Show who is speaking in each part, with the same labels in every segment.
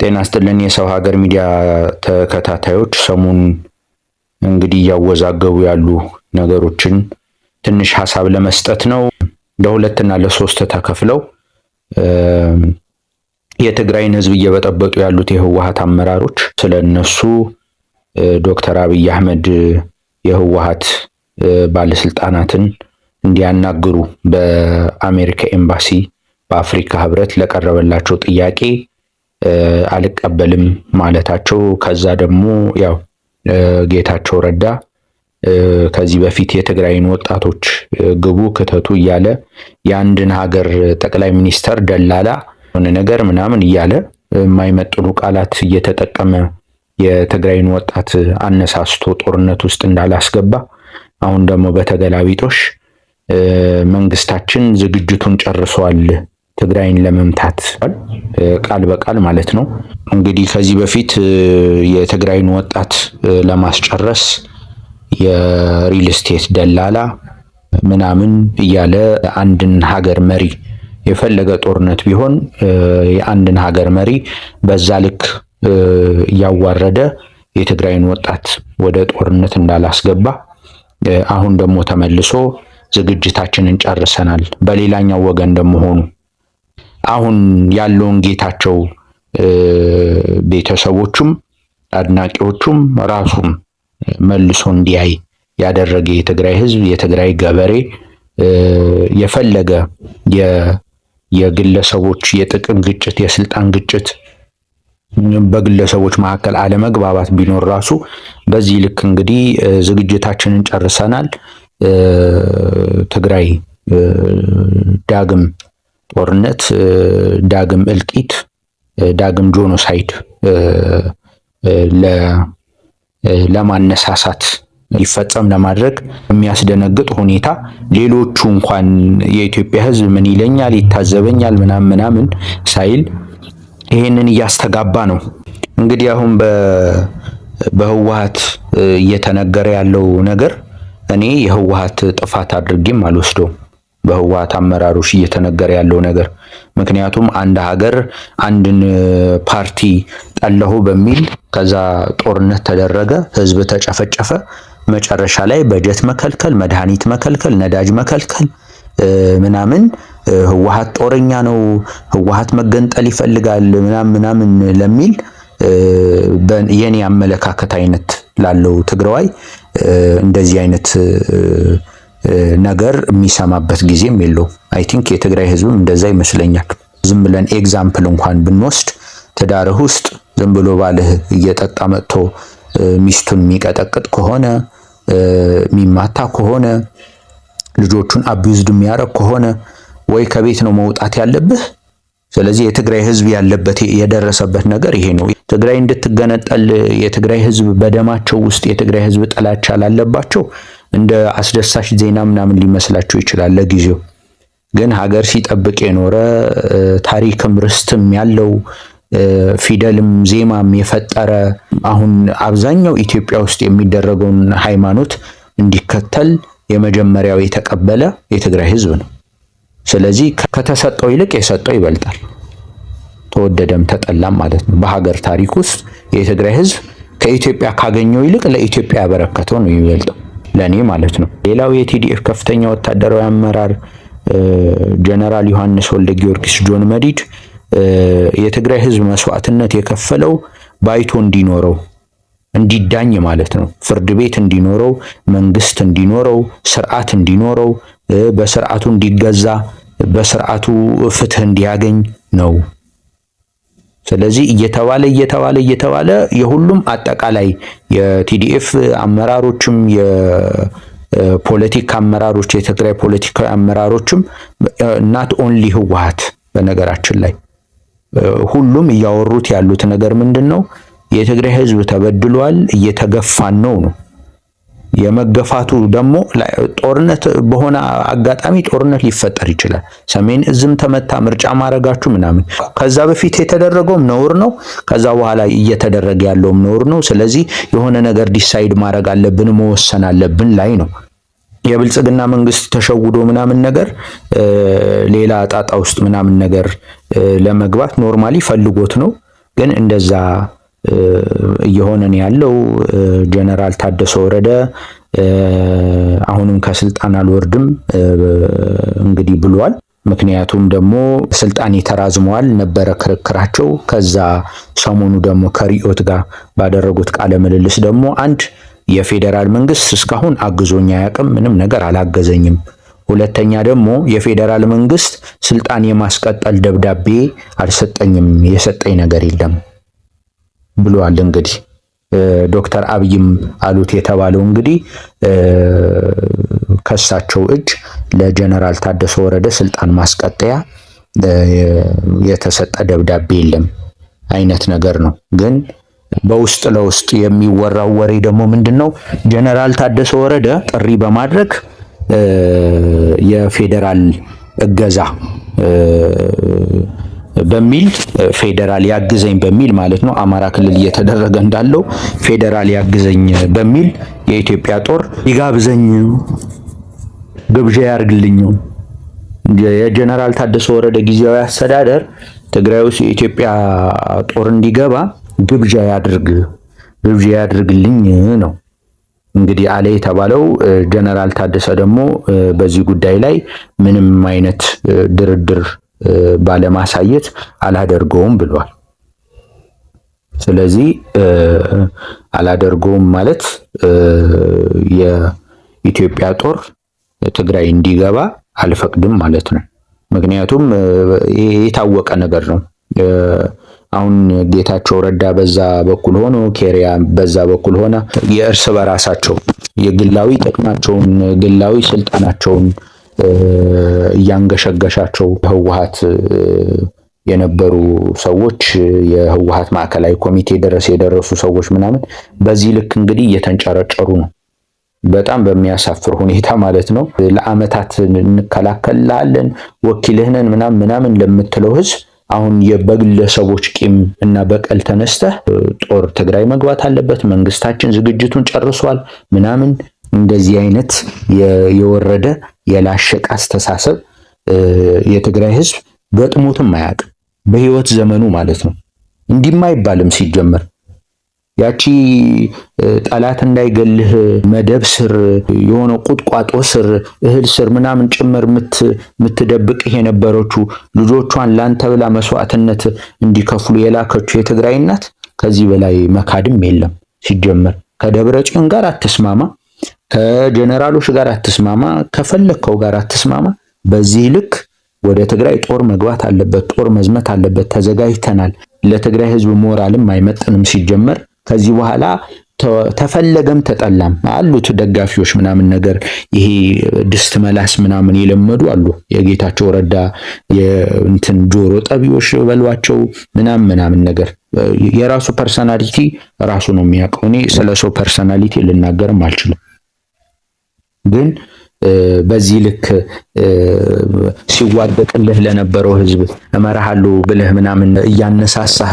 Speaker 1: ጤና ይስጥልን የሰው ሀገር ሚዲያ ተከታታዮች፣ ሰሞኑን እንግዲህ እያወዛገቡ ያሉ ነገሮችን ትንሽ ሀሳብ ለመስጠት ነው። ለሁለትና ለሶስት ተከፍለው የትግራይን ህዝብ እየበጠበጡ ያሉት የህወሓት አመራሮች ስለነሱ ዶክተር አብይ አህመድ የህወሓት ባለስልጣናትን እንዲያናግሩ በአሜሪካ ኤምባሲ በአፍሪካ ህብረት ለቀረበላቸው ጥያቄ አልቀበልም ማለታቸው፣ ከዛ ደግሞ ያው ጌታቸው ረዳ ከዚህ በፊት የትግራይን ወጣቶች ግቡ ክተቱ እያለ የአንድን ሀገር ጠቅላይ ሚኒስተር ደላላ ሆነ ነገር ምናምን እያለ የማይመጥኑ ቃላት እየተጠቀመ የትግራይን ወጣት አነሳስቶ ጦርነት ውስጥ እንዳላስገባ፣ አሁን ደግሞ በተገላቢጦሽ መንግስታችን ዝግጅቱን ጨርሷል ትግራይን ለመምታት ቃል በቃል ማለት ነው። እንግዲህ ከዚህ በፊት የትግራይን ወጣት ለማስጨረስ የሪል ስቴት ደላላ ምናምን እያለ አንድን ሀገር መሪ የፈለገ ጦርነት ቢሆን የአንድን ሀገር መሪ በዛ ልክ እያዋረደ የትግራይን ወጣት ወደ ጦርነት እንዳላስገባ፣ አሁን ደግሞ ተመልሶ ዝግጅታችንን ጨርሰናል በሌላኛው ወገን ደግሞ ሆኑ አሁን ያለውን ጌታቸው ቤተሰቦቹም አድናቂዎቹም ራሱም መልሶ እንዲያይ ያደረገ የትግራይ ህዝብ የትግራይ ገበሬ የፈለገ የግለሰቦች የጥቅም ግጭት የስልጣን ግጭት በግለሰቦች መካከል አለመግባባት ቢኖር ራሱ በዚህ ልክ እንግዲህ ዝግጅታችንን ጨርሰናል፣ ትግራይ ዳግም ጦርነት፣ ዳግም እልቂት፣ ዳግም ጄኖሳይድ ለማነሳሳት ይፈጸም ለማድረግ የሚያስደነግጥ ሁኔታ ሌሎቹ እንኳን የኢትዮጵያ ህዝብ ምን ይለኛል ይታዘበኛል ምናምን ሳይል ይሄንን እያስተጋባ ነው። እንግዲህ አሁን በህወሓት እየተነገረ ያለው ነገር እኔ የህወሓት ጥፋት አድርጌም አልወስደውም። በህወሓት አመራሮች እየተነገረ ያለው ነገር ምክንያቱም አንድ ሀገር አንድን ፓርቲ ጠለሁ በሚል ከዛ ጦርነት ተደረገ፣ ህዝብ ተጨፈጨፈ፣ መጨረሻ ላይ በጀት መከልከል፣ መድኃኒት መከልከል፣ ነዳጅ መከልከል ምናምን ህወሓት ጦረኛ ነው፣ ህወሓት መገንጠል ይፈልጋል ምናምን ለሚል የኔ አመለካከት አይነት ላለው ትግራዋይ እንደዚህ አይነት ነገር የሚሰማበት ጊዜም የለው። አይ ቲንክ የትግራይ ህዝብም እንደዛ ይመስለኛል። ዝም ብለን ኤግዛምፕል እንኳን ብንወስድ ትዳርህ ውስጥ ዝም ብሎ ባልህ እየጠጣ መጥቶ ሚስቱን የሚቀጠቅጥ ከሆነ የሚማታ ከሆነ ልጆቹን አቢዩዝድ የሚያደርግ ከሆነ ወይ ከቤት ነው መውጣት ያለብህ። ስለዚህ የትግራይ ህዝብ ያለበት የደረሰበት ነገር ይሄ ነው። ትግራይ እንድትገነጠል የትግራይ ህዝብ በደማቸው ውስጥ የትግራይ ህዝብ ጥላቻ ላለባቸው እንደ አስደሳች ዜና ምናምን ሊመስላቸው ይችላል ለጊዜው። ግን ሀገር ሲጠብቅ የኖረ ታሪክም ርስትም ያለው ፊደልም ዜማም የፈጠረ አሁን አብዛኛው ኢትዮጵያ ውስጥ የሚደረገውን ሃይማኖት እንዲከተል የመጀመሪያው የተቀበለ የትግራይ ህዝብ ነው። ስለዚህ ከተሰጠው ይልቅ የሰጠው ይበልጣል፣ ተወደደም ተጠላም ማለት ነው። በሀገር ታሪክ ውስጥ የትግራይ ህዝብ ከኢትዮጵያ ካገኘው ይልቅ ለኢትዮጵያ ያበረከተው ነው የሚበልጠው፣ ለኔ ማለት ነው። ሌላው የቲዲኤፍ ከፍተኛ ወታደራዊ አመራር ጀነራል ዮሐንስ ወልደ ጊዮርጊስ ጆን መዲድ የትግራይ ህዝብ መስዋዕትነት የከፈለው ባይቶ እንዲኖረው እንዲዳኝ ማለት ነው፣ ፍርድ ቤት እንዲኖረው፣ መንግስት እንዲኖረው፣ ስርዓት እንዲኖረው፣ በስርዓቱ እንዲገዛ፣ በስርዓቱ ፍትህ እንዲያገኝ ነው። ስለዚህ እየተባለ የሁሉም አጠቃላይ የቲዲኤፍ አመራሮችም የፖለቲካ አመራሮች የትግራይ ፖለቲካዊ አመራሮችም ናት ኦንሊ ህወሓት በነገራችን ላይ ሁሉም እያወሩት ያሉት ነገር ምንድነው? የትግራይ ህዝብ ተበድሏል፣ እየተገፋን ነው። የመገፋቱ ደግሞ ጦርነት በሆነ አጋጣሚ ጦርነት ሊፈጠር ይችላል። ሰሜን እዝም ተመታ፣ ምርጫ ማድረጋችሁ ምናምን ከዛ በፊት የተደረገውም ነውር ነው፣ ከዛ በኋላ እየተደረገ ያለውም ነውር ነው። ስለዚህ የሆነ ነገር ዲሳይድ ማድረግ አለብን፣ መወሰን አለብን ላይ ነው። የብልጽግና መንግስት ተሸውዶ ምናምን ነገር ሌላ ጣጣ ውስጥ ምናምን ነገር ለመግባት ኖርማሊ ፈልጎት ነው። ግን እንደዛ እየሆነ ነው ያለው። ጀነራል ታደሰ ወረደ አሁንም ከስልጣን አልወርድም እንግዲህ ብሏል። ምክንያቱም ደግሞ ስልጣን ተራዝመዋል ነበረ ክርክራቸው። ከዛ ሰሞኑ ደግሞ ከሪዮት ጋር ባደረጉት ቃለ ምልልስ ደግሞ አንድ የፌዴራል መንግስት እስካሁን አግዞኛ አያውቅም፣ ምንም ነገር አላገዘኝም። ሁለተኛ ደግሞ የፌዴራል መንግስት ስልጣን የማስቀጠል ደብዳቤ አልሰጠኝም፣ የሰጠኝ ነገር የለም ብሏል። እንግዲህ ዶክተር አብይም አሉት የተባለው እንግዲህ ከሳቸው እጅ ለጀነራል ታደሰ ወረደ ስልጣን ማስቀጠያ የተሰጠ ደብዳቤ የለም አይነት ነገር ነው። ግን በውስጥ ለውስጥ የሚወራው ወሬ ደግሞ ምንድነው? ጀነራል ታደሰ ወረደ ጥሪ በማድረግ የፌዴራል እገዛ በሚል ፌዴራል ያግዘኝ በሚል ማለት ነው። አማራ ክልል እየተደረገ እንዳለው ፌዴራል ያግዘኝ በሚል የኢትዮጵያ ጦር ይጋብዘኝ፣ ግብዣ ያርግልኝ። የጀነራል ታደሰ ወረደ ጊዜያዊ አስተዳደር ትግራይ ውስጥ የኢትዮጵያ ጦር እንዲገባ ግብዣ ያድርግልኝ ነው እንግዲህ አለ የተባለው። ጀነራል ታደሰ ደግሞ በዚህ ጉዳይ ላይ ምንም አይነት ድርድር ባለማሳየት አላደርገውም ብሏል። ስለዚህ አላደርገውም ማለት የኢትዮጵያ ጦር ትግራይ እንዲገባ አልፈቅድም ማለት ነው። ምክንያቱም የታወቀ ነገር ነው። አሁን ጌታቸው ረዳ በዛ በኩል ሆኖ ኬሪያ በዛ በኩል ሆነ የእርስ በራሳቸው የግላዊ ጥቅማቸውን ግላዊ ስልጣናቸውን እያንገሸገሻቸው ህወሓት የነበሩ ሰዎች የህወሓት ማዕከላዊ ኮሚቴ ድረስ የደረሱ ሰዎች ምናምን በዚህ ልክ እንግዲህ እየተንጨረጨሩ ነው። በጣም በሚያሳፍር ሁኔታ ማለት ነው። ለአመታት እንከላከላለን ወኪልህ ነን ምናምን ለምትለው ህዝብ አሁን በግለሰቦች ቂም እና በቀል ተነስተህ ጦር ትግራይ መግባት አለበት፣ መንግስታችን ዝግጅቱን ጨርሷል ምናምን እንደዚህ አይነት የወረደ የላሸቀ አስተሳሰብ የትግራይ ህዝብ ገጥሞትም አያውቅም በህይወት ዘመኑ ማለት ነው። እንዲህም አይባልም ሲጀመር። ያቺ ጠላት እንዳይገልህ መደብ ስር የሆነ ቁጥቋጦ ስር እህል ስር ምናምን ጭምር የምትደብቅህ የነበረችው ልጆቿን ላንተ ብላ መስዋዕትነት እንዲከፍሉ የላከችው የትግራይ እናት ከዚህ በላይ መካድም የለም። ሲጀመር ከደብረ ጽዮን ጋር አትስማማ፣ ከጀነራሎች ጋር አትስማማ፣ ከፈለከው ጋር አትስማማ። በዚህ ልክ ወደ ትግራይ ጦር መግባት አለበት፣ ጦር መዝመት አለበት፣ ተዘጋጅተናል። ለትግራይ ህዝብ ሞራልም አይመጥንም ሲጀመር። ከዚህ በኋላ ተፈለገም ተጠላም አሉት ደጋፊዎች ምናምን ነገር ይሄ ድስት መላስ ምናምን የለመዱ አሉ። የጌታቸው ረዳ የእንትን ጆሮ ጠቢዎች በሏቸው ምናምን ነገር የራሱ ፐርሰናሊቲ ራሱ ነው የሚያውቀው። እኔ ስለሰው ፐርሰናሊቲ ልናገርም አልችልም። ግን በዚህ ልክ ሲዋደቅልህ ለነበረው ህዝብ እመራሃለሁ ብለህ ምናምን እያነሳሳህ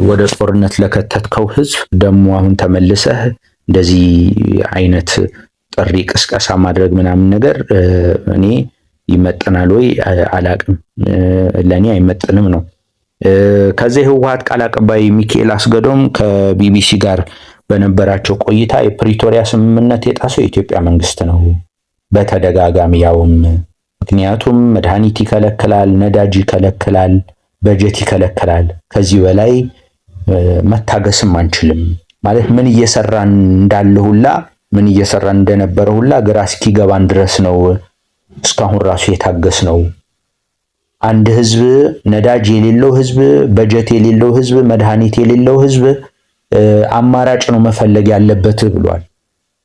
Speaker 1: ወደ ጦርነት ለከተትከው ህዝብ ደግሞ አሁን ተመልሰህ እንደዚህ አይነት ጥሪ ቅስቀሳ ማድረግ ምናምን ነገር እኔ ይመጥናል ወይ አላቅም። ለኔ አይመጥንም ነው። ከዚህ ህወሓት ቃል አቀባይ ሚካኤል አስገዶም ከቢቢሲ ጋር በነበራቸው ቆይታ የፕሪቶሪያ ስምምነት የጣሰው የኢትዮጵያ መንግስት ነው በተደጋጋሚ ያውም ምክንያቱም መድኃኒት ይከለክላል፣ ነዳጅ ይከለክላል፣ በጀት ይከለክላል። ከዚህ በላይ መታገስም አንችልም ማለት ምን እየሰራን እንዳለ ሁላ ምን እየሰራን እንደነበረ ሁላ ግራ እስኪገባን ድረስ ነው እስካሁን ራሱ የታገስ ነው። አንድ ህዝብ ነዳጅ የሌለው ህዝብ፣ በጀት የሌለው ህዝብ፣ መድኃኒት የሌለው ህዝብ አማራጭ ነው መፈለግ ያለበት ብሏል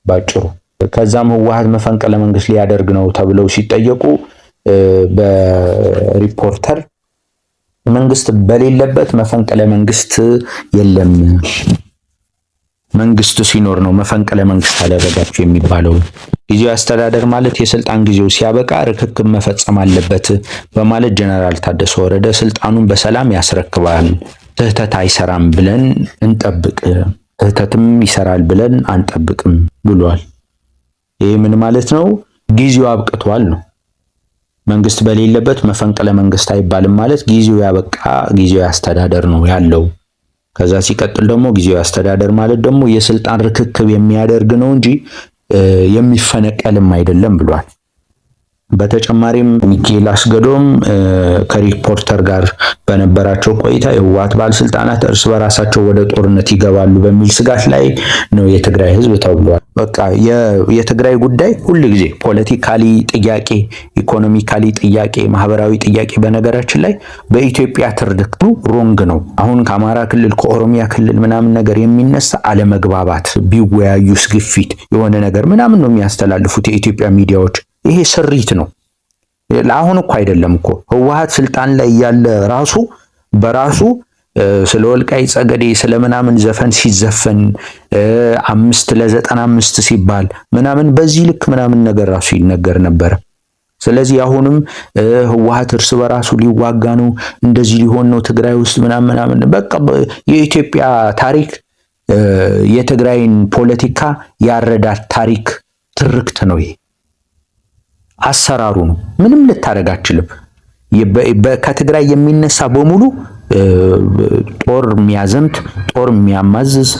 Speaker 1: ባጭሩ። ከዛም ህወሓት መፈንቅለ መንግስት ሊያደርግ ነው ተብለው ሲጠየቁ በሪፖርተር መንግስት በሌለበት መፈንቅለ መንግስት የለም፣ መንግስት ሲኖር ነው መፈንቅለ መንግስት አደረጋችሁ የሚባለው። ጊዜያዊ አስተዳደር ማለት የስልጣን ጊዜው ሲያበቃ ርክክብ መፈጸም አለበት በማለት ጀነራል ታደሰ ወረደ ስልጣኑን በሰላም ያስረክባል። ስህተት አይሰራም ብለን እንጠብቅ፣ ስህተትም ይሰራል ብለን አንጠብቅም ብሏል። ይሄ ምን ማለት ነው? ጊዜው አብቅቷል ነው። መንግስት በሌለበት መፈንቅለ መንግስት አይባልም ማለት ጊዜው ያበቃ ጊዜያዊ አስተዳደር ነው ያለው ከዛ ሲቀጥል ደግሞ ጊዜያዊ አስተዳደር ማለት ደግሞ የስልጣን ርክክብ የሚያደርግ ነው እንጂ የሚፈነቀልም አይደለም ብሏል። በተጨማሪም ሚካኤል አስገዶም ከሪፖርተር ጋር በነበራቸው ቆይታ የህወሓት ባለስልጣናት እርስ በራሳቸው ወደ ጦርነት ይገባሉ በሚል ስጋት ላይ ነው የትግራይ ህዝብ ተብሏል። በቃ የትግራይ ጉዳይ ሁልጊዜ ፖለቲካሊ ጥያቄ፣ ኢኮኖሚካሊ ጥያቄ፣ ማህበራዊ ጥያቄ በነገራችን ላይ በኢትዮጵያ ትርክቱ ሮንግ ነው። አሁን ከአማራ ክልል ከኦሮሚያ ክልል ምናምን ነገር የሚነሳ አለመግባባት ቢወያዩስ ግፊት የሆነ ነገር ምናምን ነው የሚያስተላልፉት የኢትዮጵያ ሚዲያዎች። ይሄ ስሪት ነው። ለአሁን እኮ አይደለም እኮ ህወሓት ስልጣን ላይ ያለ ራሱ በራሱ ስለ ወልቃይት ጸገዴ ስለምናምን ዘፈን ሲዘፈን 5 ለ95 ሲባል ምናምን በዚህ ልክ ምናምን ነገር ራሱ ይነገር ነበር። ስለዚህ አሁንም ህወሓት እርስ በራሱ ሊዋጋ ነው፣ እንደዚህ ሊሆን ነው ትግራይ ውስጥ ምናምን በቃ የኢትዮጵያ ታሪክ የትግራይን ፖለቲካ ያረዳት ታሪክ ትርክት ነው ይሄ። አሰራሩ ነው። ምንም ልታረግ አትችልም። ከትግራይ የሚነሳ በሙሉ ጦር የሚያዘምት ጦር የሚያማዝዝ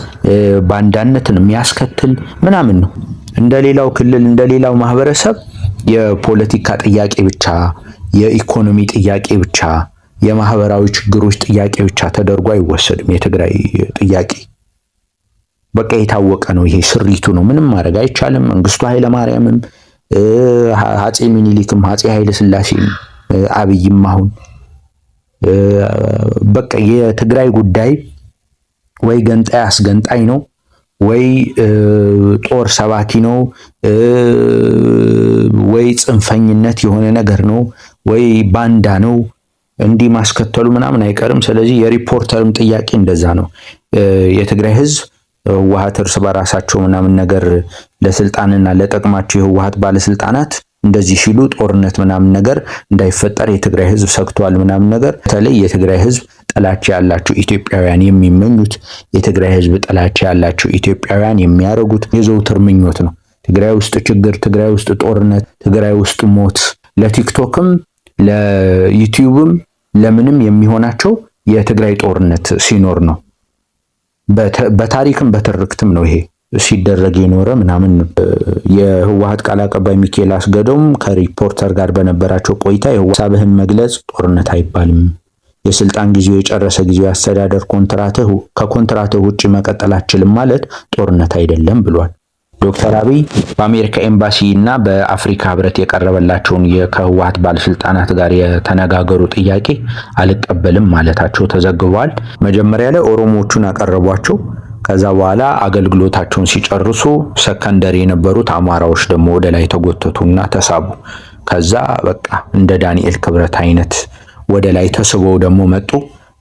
Speaker 1: ባንዳነትን የሚያስከትል ምናምን ነው። እንደሌላው ክልል እንደሌላው ማህበረሰብ የፖለቲካ ጥያቄ ብቻ፣ የኢኮኖሚ ጥያቄ ብቻ፣ የማህበራዊ ችግሮች ጥያቄ ብቻ ተደርጎ አይወሰድም። የትግራይ ጥያቄ በቃ የታወቀ ነው። ይሄ ስሪቱ ነው። ምንም ማድረግ አይቻልም። መንግስቱ ኃይለማርያምም አፄ ሚኒሊክም አፄ ኃይለ ሥላሴም አብይም አሁን በቃ የትግራይ ጉዳይ ወይ ገንጣይ አስገንጣይ ነው፣ ወይ ጦር ሰባኪ ነው፣ ወይ ጽንፈኝነት የሆነ ነገር ነው፣ ወይ ባንዳ ነው። እንዲህ ማስከተሉ ምናምን አይቀርም። ስለዚህ የሪፖርተርም ጥያቄ እንደዛ ነው። የትግራይ ህዝብ ህወሓት እርስ በራሳቸው ምናምን ነገር ለስልጣንና ለጥቅማቸው የህወሓት ባለስልጣናት እንደዚህ ሲሉ ጦርነት ምናምን ነገር እንዳይፈጠር የትግራይ ህዝብ ሰግቷል ምናምን ነገር። በተለይ የትግራይ ህዝብ ጥላቻ ያላቸው ኢትዮጵያውያን የሚመኙት፣ የትግራይ ህዝብ ጥላቻ ያላቸው ኢትዮጵያውያን የሚያደርጉት የዘውትር ምኞት ነው። ትግራይ ውስጥ ችግር፣ ትግራይ ውስጥ ጦርነት፣ ትግራይ ውስጥ ሞት ለቲክቶክም ለዩቲዩብም ለምንም የሚሆናቸው የትግራይ ጦርነት ሲኖር ነው። በታሪክም በትርክትም ነው ይሄ ሲደረግ የኖረ ምናምን። የህወሓት ቃል አቀባይ ሚካኤል አስገዶም ከሪፖርተር ጋር በነበራቸው ቆይታ የሀሳብህን መግለጽ ጦርነት አይባልም፣ የስልጣን ጊዜው የጨረሰ ጊዜው አስተዳደር ከኮንትራትህ ውጪ መቀጠል አትችልም ማለት ጦርነት አይደለም ብሏል። ዶክተር አብይ በአሜሪካ ኤምባሲ እና በአፍሪካ ህብረት የቀረበላቸውን ከህወሓት ባለስልጣናት ጋር የተነጋገሩ ጥያቄ አልቀበልም ማለታቸው ተዘግቧል። መጀመሪያ ላይ ኦሮሞዎቹን አቀረቧቸው። ከዛ በኋላ አገልግሎታቸውን ሲጨርሱ ሰከንደሪ የነበሩት አማራዎች ደግሞ ወደ ላይ ተጎተቱና ተሳቡ። ከዛ በቃ እንደ ዳንኤል ክብረት አይነት ወደ ላይ ተስበው ደግሞ መጡ።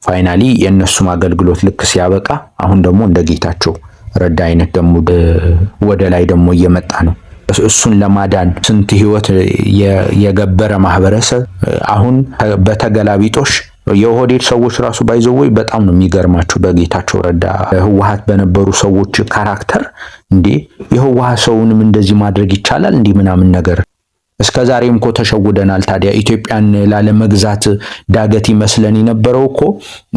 Speaker 1: ፋይናሊ የእነሱም አገልግሎት ልክ ሲያበቃ አሁን ደግሞ እንደ ጌታቸው ረዳ አይነት ደግሞ ወደ ላይ ደግሞ እየመጣ ነው። እሱን ለማዳን ስንት ህይወት የገበረ ማህበረሰብ አሁን በተገላቢጦሽ የኦህዴድ ሰዎች ራሱ ባይዘወይ በጣም ነው የሚገርማቸው። በጌታቸው ረዳ ህወሓት በነበሩ ሰዎች ካራክተር እንዴ የህወሓት ሰውንም እንደዚህ ማድረግ ይቻላል እንዲህ ምናምን ነገር። እስከዛሬም እኮ ተሸውደናል። ታዲያ ኢትዮጵያን ላለመግዛት ዳገት ይመስለን የነበረው እኮ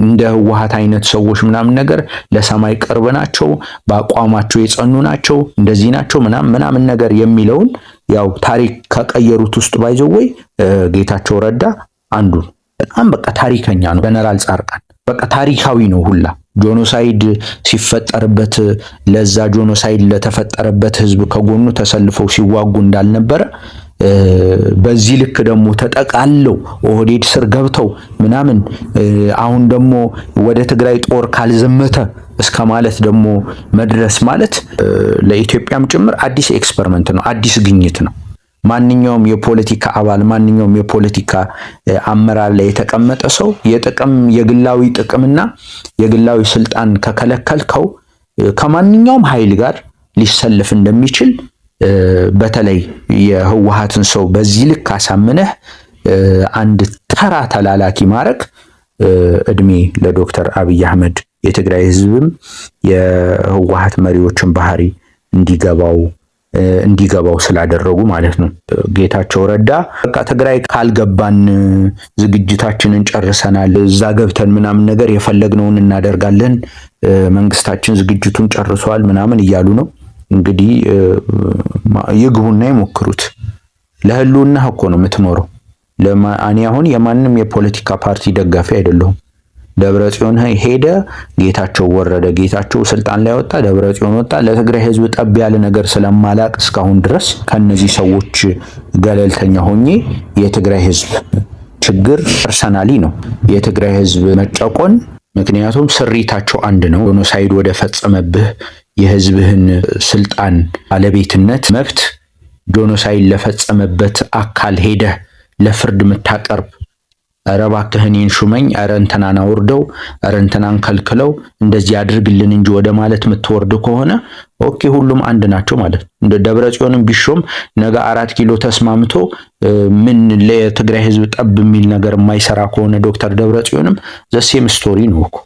Speaker 1: እንደ ህወሓት አይነት ሰዎች ምናምን ነገር ለሰማይ ቅርብ ናቸው፣ በአቋማቸው የጸኑ ናቸው፣ እንደዚህ ናቸው ምናምን ነገር የሚለውን ያው ታሪክ ከቀየሩት ውስጥ ባይዘወይ ጌታቸው ረዳ አንዱ በጣም በቃ ታሪከኛ ነው። ጀነራል ጻድቃን በቃ ታሪካዊ ነው ሁላ ጆኖሳይድ ሲፈጠርበት ለዛ ጆኖሳይድ ለተፈጠረበት ህዝብ ከጎኑ ተሰልፈው ሲዋጉ እንዳልነበረ በዚህ ልክ ደግሞ ተጠቃለው ኦህዴድ ስር ገብተው ምናምን አሁን ደግሞ ወደ ትግራይ ጦር ካልዘመተ እስከ ማለት ደግሞ መድረስ ማለት ለኢትዮጵያም ጭምር አዲስ ኤክስፐሪመንት ነው፣ አዲስ ግኝት ነው። ማንኛውም የፖለቲካ አባል ማንኛውም የፖለቲካ አመራር ላይ የተቀመጠ ሰው የግላዊ ጥቅምና የግላዊ ስልጣን ከከለከልከው ከማንኛውም ኃይል ጋር ሊሰለፍ እንደሚችል በተለይ የህወሓትን ሰው በዚህ ልክ አሳምነህ አንድ ተራ ተላላኪ ማድረግ እድሜ ለዶክተር አብይ አህመድ። የትግራይ ህዝብም የህወሓት መሪዎችን ባህሪ እንዲገባው እንዲገባው ስላደረጉ ማለት ነው። ጌታቸው ረዳ በቃ ትግራይ ካልገባን ዝግጅታችንን ጨርሰናል፣ እዛ ገብተን ምናምን ነገር የፈለግነውን እናደርጋለን፣ መንግስታችን ዝግጅቱን ጨርሷል ምናምን እያሉ ነው። እንግዲህ ይግቡና ይሞክሩት። ለህልውና እኮ ነው የምትኖረው። እኔ አሁን የማንም የፖለቲካ ፓርቲ ደጋፊ አይደለሁም። ደብረጽዮን ሄደ፣ ጌታቸው ወረደ፣ ጌታቸው ስልጣን ላይ ወጣ፣ ደብረጽዮን ወጣ። ለትግራይ ህዝብ ጠብ ያለ ነገር ስለማላቅ እስካሁን ድረስ ከነዚህ ሰዎች ገለልተኛ ሆኜ የትግራይ ህዝብ ችግር ፐርሰናሊ ነው የትግራይ ህዝብ መጨቆን። ምክንያቱም ስሪታቸው አንድ ነው። ጄኖሳይድ ወደ ፈጸመብህ የህዝብህን ስልጣን ባለቤትነት መብት ጄኖሳይድ ለፈጸመበት አካል ሄደህ ለፍርድ የምታቀርብ ኧረ እባክህ እኔን ሹመኝ፣ ኧረ እንትናን አውርደው፣ ኧረ እንትናን ከልክለው እንደዚህ አድርግልን እንጂ ወደ ማለት የምትወርድ ከሆነ ኦኬ ሁሉም አንድ ናቸው ማለት ነው። እንደ ደብረጽዮንም ቢሾም ነገ 4 ኪሎ ተስማምቶ ምን ለትግራይ ህዝብ ጠብ የሚል ነገር የማይሰራ ከሆነ ዶክተር ደብረጽዮንም ዘሴም ስቶሪ ነው እኮ።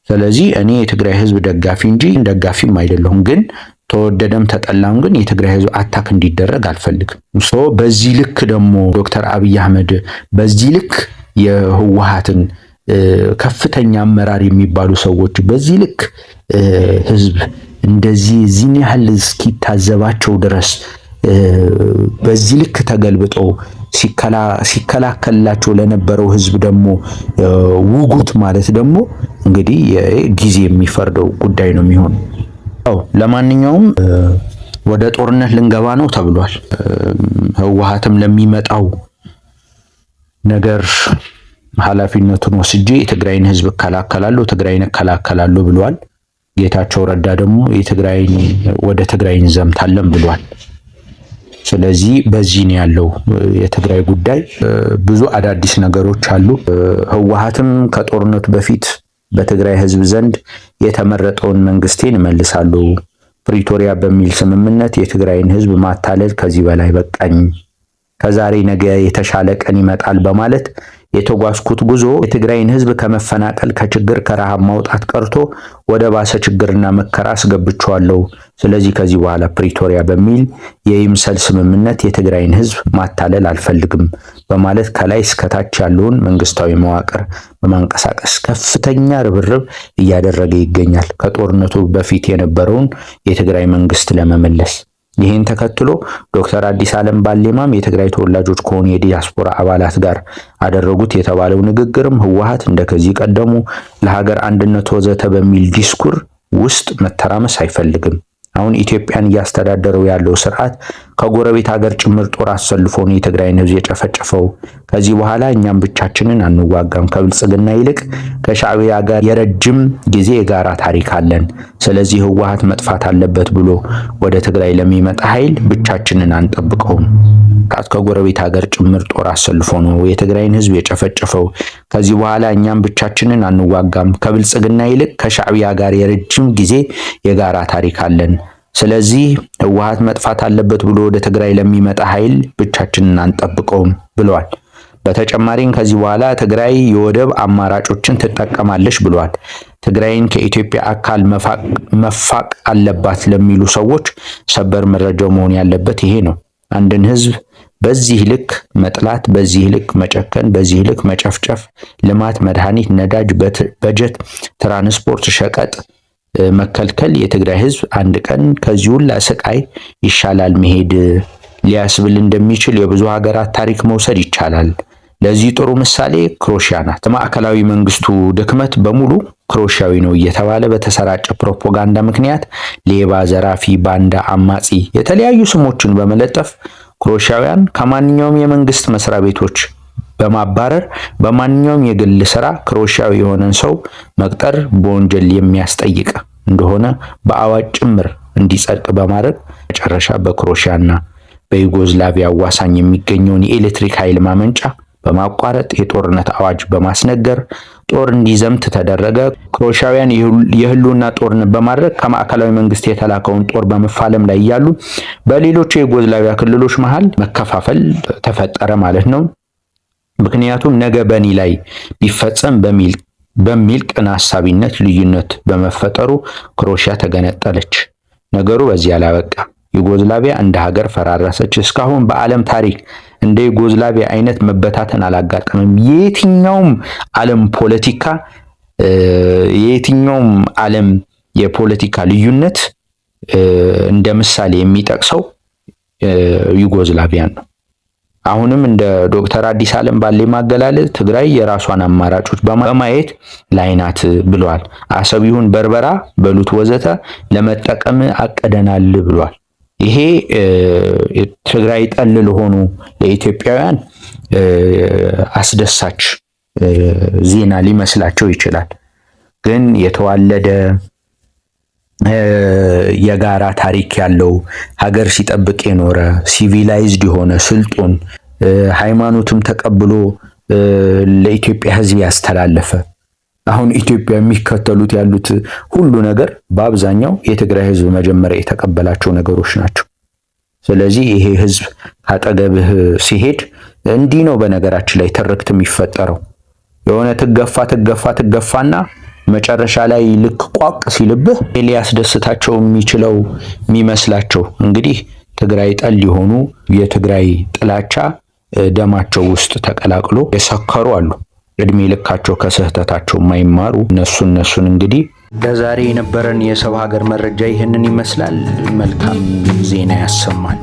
Speaker 1: ስለዚህ እኔ የትግራይ ህዝብ ደጋፊ እንጂ ደጋፊም አይደለሁም። ግን ተወደደም ተጠላም ግን የትግራይ ህዝብ አታክ እንዲደረግ አልፈልግም። በዚህ ልክ ደግሞ ዶክተር አብይ አህመድ በዚህ ልክ የህወሓትን ከፍተኛ አመራር የሚባሉ ሰዎች በዚህ ልክ ህዝብ እንደዚህ እዚህን ያህል እስኪታዘባቸው ድረስ በዚህ ልክ ተገልብጠው ሲከላከልላቸው ለነበረው ህዝብ ደግሞ ውጉት ማለት ደግሞ እንግዲህ ጊዜ የሚፈርደው ጉዳይ ነው የሚሆነው። ለማንኛውም ወደ ጦርነት ልንገባ ነው ተብሏል። ህወሓትም ለሚመጣው ነገር ኃላፊነቱን ወስጄ የትግራይን ህዝብ እከላከላለሁ ብሏል። ጌታቸው ረዳ ደግሞ ወደ ትግራይ እንዘምታለን ብሏል። ስለዚህ በዚህ ነው ያለው የትግራይ ጉዳይ። ብዙ አዳዲስ ነገሮች አሉ። ህወሓትም ከጦርነቱ በፊት በትግራይ ህዝብ ዘንድ የተመረጠውን መንግስቴን እመልሳለሁ፣ ፕሪቶሪያ በሚል ስምምነት የትግራይን ህዝብ ማታለል ከዚህ በላይ በቃኝ፣ ከዛሬ ነገ የተሻለ ቀን ይመጣል በማለት የተጓዝኩት ጉዞ የትግራይን ህዝብ ከመፈናቀል፣ ከችግር፣ ከረሃብ ማውጣት ቀርቶ ወደ ባሰ ችግርና መከራ አስገብቼዋለሁ። ስለዚህ ከዚህ በኋላ ፕሪቶሪያ በሚል የይምሰል ስምምነት የትግራይን ህዝብ ማታለል አልፈልግም በማለት ከላይ እስከታች ያለውን መንግስታዊ መዋቅር በማንቀሳቀስ ከፍተኛ ርብርብ እያደረገ ይገኛል፣ ከጦርነቱ በፊት የነበረውን የትግራይ መንግስት ለመመለስ። ይህን ተከትሎ ዶክተር አዲስ ዓለም ባሌማም የትግራይ ተወላጆች ከሆኑ የዲያስፖራ አባላት ጋር አደረጉት የተባለው ንግግርም ህወሓት እንደከዚህ ቀደሙ ለሀገር አንድነት ወዘተ በሚል ዲስኩር ውስጥ መተራመስ አይፈልግም። አሁን ኢትዮጵያን እያስተዳደረው ያለው ስርዓት ከጎረቤት ሀገር ጭምር ጦር አሰልፎ ነው የትግራይን ህዝብ የጨፈጨፈው። ከዚህ በኋላ እኛም ብቻችንን አንዋጋም፣ ከብልጽግና ይልቅ ከሻዕቢያ ጋር የረጅም ጊዜ የጋራ ታሪክ አለን። ስለዚህ ህወሓት መጥፋት አለበት ብሎ ወደ ትግራይ ለሚመጣ ኃይል ብቻችንን አንጠብቀውም። ከጎረቤት ሀገር ጭምር ጦር አሰልፎ ነው የትግራይን ህዝብ የጨፈጨፈው። ከዚህ በኋላ እኛም ብቻችንን አንዋጋም፣ ከብልጽግና ይልቅ ከሻዕቢያ ጋር የረጅም ጊዜ የጋራ ታሪክ አለን። ስለዚህ ህወሓት መጥፋት አለበት ብሎ ወደ ትግራይ ለሚመጣ ኃይል ብቻችንን አንጠብቀውም ብለዋል። በተጨማሪም ከዚህ በኋላ ትግራይ የወደብ አማራጮችን ትጠቀማለች ብለዋል። ትግራይን ከኢትዮጵያ አካል መፋቅ አለባት ለሚሉ ሰዎች ሰበር መረጃው መሆን ያለበት ይሄ ነው። አንድን ህዝብ በዚህ ልክ መጥላት፣ በዚህ ልክ መጨከን፣ በዚህ ልክ መጨፍጨፍ፣ ልማት፣ መድኃኒት፣ ነዳጅ፣ በጀት፣ ትራንስፖርት፣ ሸቀጥ መከልከል የትግራይ ህዝብ አንድ ቀን ከዚህ ሁላ ስቃይ ይሻላል መሄድ ሊያስብል እንደሚችል የብዙ ሀገራት ታሪክ መውሰድ ይቻላል። ለዚህ ጥሩ ምሳሌ ክሮሺያ ናት። ማዕከላዊ መንግስቱ ድክመት በሙሉ ክሮሺያዊ ነው እየተባለ በተሰራጨ ፕሮፓጋንዳ ምክንያት ሌባ፣ ዘራፊ፣ ባንዳ፣ አማጺ የተለያዩ ስሞችን በመለጠፍ ክሮሺያውያን ከማንኛውም የመንግስት መስሪያ ቤቶች በማባረር በማንኛውም የግል ስራ ክሮሺያዊ የሆነን ሰው መቅጠር በወንጀል የሚያስጠይቅ እንደሆነ በአዋጅ ጭምር እንዲጸድቅ በማድረግ መጨረሻ በክሮሺያና በዩጎዝላቪያ አዋሳኝ የሚገኘውን የኤሌክትሪክ ኃይል ማመንጫ በማቋረጥ የጦርነት አዋጅ በማስነገር ጦር እንዲዘምት ተደረገ። ክሮሺያውያን የህልውና ጦርነት በማድረግ ከማዕከላዊ መንግስት የተላከውን ጦር በመፋለም ላይ እያሉ በሌሎች የዩጎዝላቪያ ክልሎች መሃል መከፋፈል ተፈጠረ ማለት ነው። ምክንያቱም ነገ በኒ ላይ ቢፈጸም በሚል ቅን ሐሳቢነት ልዩነት በመፈጠሩ ክሮሺያ ተገነጠለች። ነገሩ በዚህ አላበቃ። ዩጎዝላቪያ እንደ ሀገር ፈራረሰች። እስካሁን በዓለም ታሪክ እንደ ዩጎዝላቪያ አይነት መበታተን አላጋጠመም። የትኛውም ዓለም ፖለቲካ የትኛውም ዓለም የፖለቲካ ልዩነት እንደ ምሳሌ የሚጠቅሰው ዩጎዝላቪያን ነው። አሁንም እንደ ዶክተር አዲስ ዓለም ባለ ማገላለጽ ትግራይ የራሷን አማራጮች በማየት ላይ ናት ብለዋል። አሰብ ይሁን በርበራ በሉት ወዘተ ለመጠቀም አቅደናል ብለዋል። ይሄ ትግራይ ጠል ለሆኑ ለኢትዮጵያውያን አስደሳች ዜና ሊመስላቸው ይችላል። ግን የተዋለደ የጋራ ታሪክ ያለው ሀገር ሲጠብቅ የኖረ ሲቪላይዝድ የሆነ ስልጡን ሃይማኖትም ተቀብሎ ለኢትዮጵያ ሕዝብ ያስተላለፈ አሁን ኢትዮጵያ የሚከተሉት ያሉት ሁሉ ነገር በአብዛኛው የትግራይ ሕዝብ መጀመሪያ የተቀበላቸው ነገሮች ናቸው። ስለዚህ ይሄ ሕዝብ ካጠገብህ ሲሄድ እንዲህ ነው በነገራችን ላይ ትርክት የሚፈጠረው። የሆነ ትገፋና መጨረሻ ላይ ልክ ቋቅ ሲልብህ ሊያስደስታቸው የሚችለው የሚመስላቸው እንግዲህ ትግራይ ጠል የሆኑ የትግራይ ጥላቻ ደማቸው ውስጥ ተቀላቅሎ የሰከሩ አሉ። እድሜ ልካቸው ከስህተታቸው የማይማሩ እነሱን እንግዲህ ለዛሬ የነበረን የሰው ሀገር መረጃ ይህንን ይመስላል። መልካም ዜና ያሰማል።